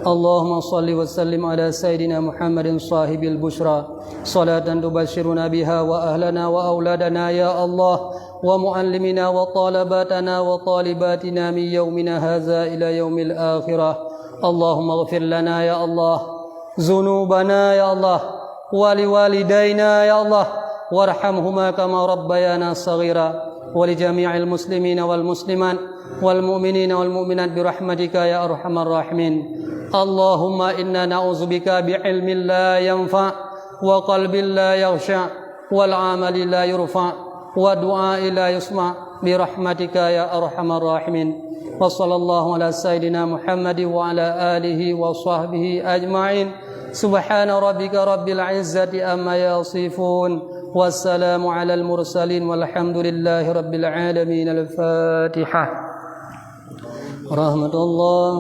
Allahumma shalli wa sallim ala sayidina Muhammadin sahibil bushra, salatan tubashshiruna biha wa ahlana wa auladana ya Allah, wa muallimina wa talabatana wa talibatina min yaumina hadza ila yaumil akhirah. Allahumma ighfir lana ya Allah zunubana ya Allah, wa liwalidayna ya Allah, warhamhuma kama rabbayana saghira, wa li jami'il muslimina wal muslimat wal mu'minina wal mu'minat bi rahmatika ya arhamar rahimin. Allahumma inna na'udzubika bi ilmin la yanfa' wa qalbin la yakhsha' wal 'amali la yurfa' wa du'a'i la yusma' bi rahmatika ya arhamar rahimin. Wa sallallahu ala sayyidina Muhammad wa ala alihi wa sahbihi ajma'in. Subhana rabbika rabbil izzati amma yasifun, wassalamu alal mursalin walhamdulillahi rabbil alamin. Al-Fatihah. رحمة الله.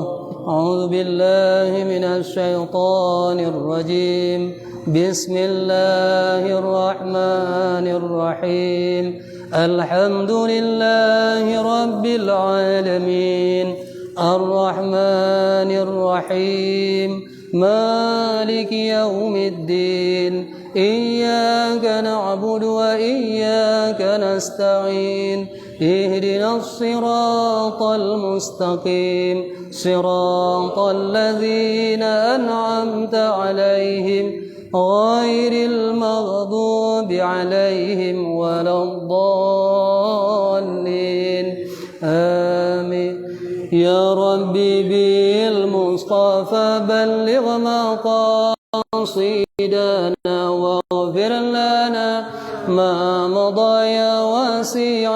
أعوذ بالله من الشيطان الرجيم. بسم الله الرحمن الرحيم. الحمد لله رب العالمين الرحمن الرحيم مالك يوم الدين إياك نعبد وإياك نستعين اهدنا الصراط المستقيم صراط الذين أنعمت عليهم غير المغضوب عليهم ولا الضالين آمين. يا ربي بالمصطفى بلغ مقاصدنا واغفر لنا ما مضى يا واسع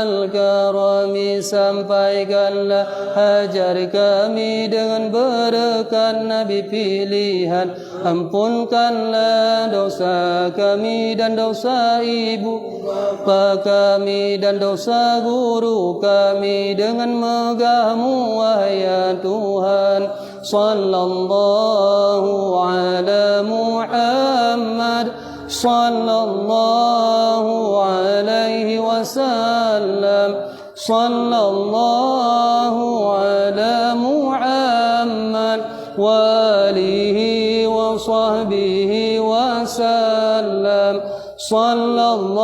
الكرم. Sampaikanlah hajar kami dengan berkat Nabi pilihan. Ampunkanlah dosa kami dan dosa ibu bapa kami dan dosa guru kami dengan megah-Mu wahai Tuhan. Sallallahu ala Muhammad sallallahu alaihi wasallam. Sallallahu ala Muhammad wa alihi wa sahbihi wasallam. Sallallahu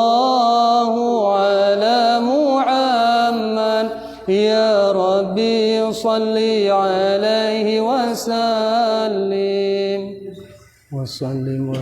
ala Muhammad. Ya Rabbi salli alaihi wasallim. Wasallim.